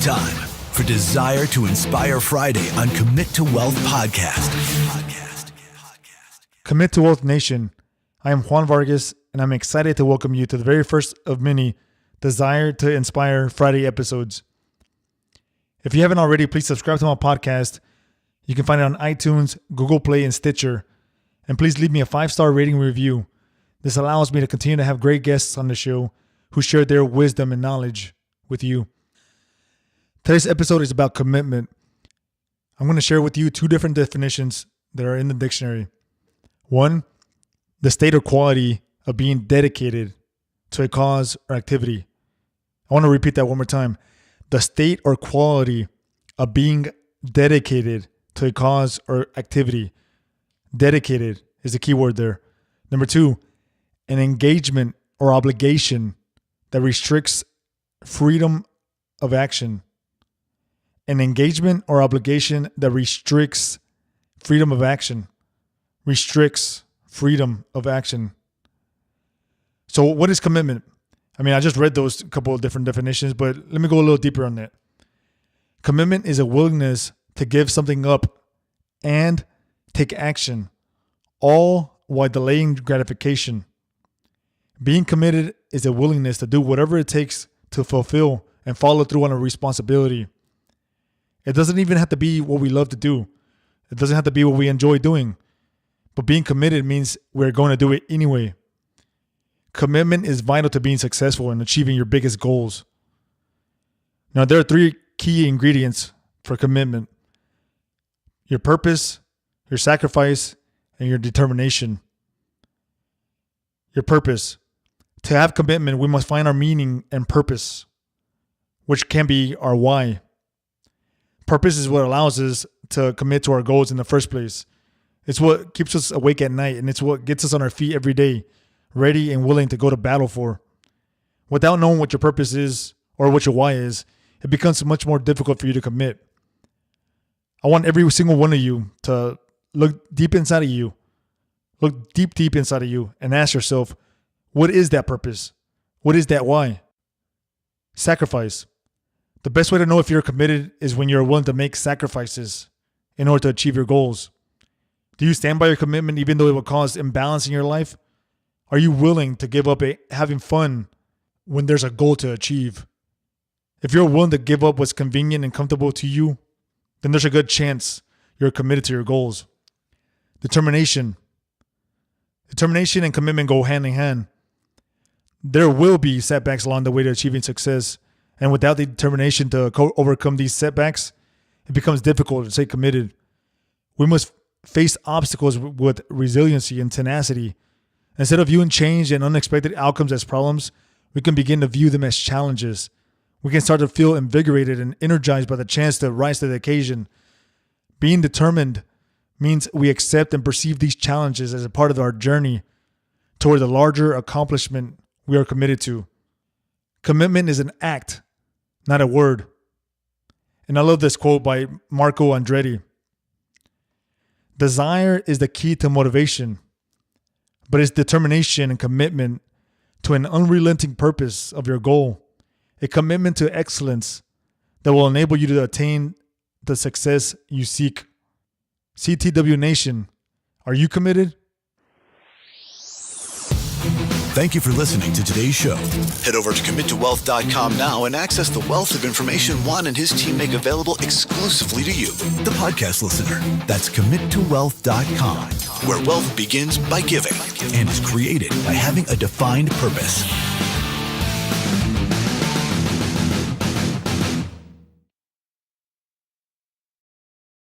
time for Desire to Inspire Friday on Commit to Wealth Podcast. Commit to Wealth Nation. I am Juan Vargas, and I'm excited to welcome you to the very first of many Desire to Inspire Friday episodes. If you haven't already, please subscribe to my podcast. You can find it on iTunes, Google Play, and Stitcher. And please leave me a 5-star rating review. This allows me to continue to have great guests on the show who share their wisdom and knowledge with you. Today's episode is about commitment. I'm going to share with you two different definitions that are in the dictionary. One, the state or quality of being dedicated to a cause or activity. I want to repeat that one more time. The state or quality of being dedicated to a cause or activity. Dedicated is the key word there. Number two, an engagement or obligation that restricts freedom of action. An engagement or obligation that restricts freedom of action. Restricts freedom of action. So what is commitment? I just read those couple of different definitions, but let me go a little deeper on that. Commitment is a willingness to give something up and take action, all while delaying gratification. Being committed is a willingness to do whatever it takes to fulfill and follow through on a responsibility. It doesn't even have to be what we love to do. It doesn't have to be what we enjoy doing. But being committed means we're going to do it anyway. Commitment is vital to being successful and achieving your biggest goals. Now, there are three key ingredients for commitment: your purpose, your sacrifice, and your determination. Your purpose. To have commitment, we must find our meaning and purpose, which can be our why. Purpose is what allows us to commit to our goals in the first place. It's what keeps us awake at night, and it's what gets us on our feet every day, ready and willing to go to battle for. Without knowing what your purpose is or what your why is, it becomes much more difficult for you to commit. I want every single one of you to look deep inside of you. Look deep inside of you and ask yourself, what is that purpose? What is that why? Sacrifice. The best way to know if you're committed is when you're willing to make sacrifices in order to achieve your goals. Do you stand by your commitment even though it will cause imbalance in your life? Are you willing to give up having fun when there's a goal to achieve? If you're willing to give up what's convenient and comfortable to you, then there's a good chance you're committed to your goals. Determination. Determination and commitment go hand in hand. There will be setbacks along the way to achieving success. And without the determination to overcome these setbacks, it becomes difficult to stay committed. We must face obstacles with resiliency and tenacity. Instead of viewing change and unexpected outcomes as problems, we can begin to view them as challenges. We can start to feel invigorated and energized by the chance to rise to the occasion. Being determined means we accept and perceive these challenges as a part of our journey toward the larger accomplishment we are committed to. Commitment is an act, not a word. And I love this quote by Marco Andretti. Desire is the key to motivation, but it's determination and commitment to an unrelenting purpose of your goal, a commitment to excellence that will enable you to attain the success you seek. CTW Nation, are you committed? Thank you for listening to today's show. Head over to committowealth.com now and access the wealth of information Juan and his team make available exclusively to you, the podcast listener. That's committowealth.com, where wealth begins by giving and is created by having a defined purpose.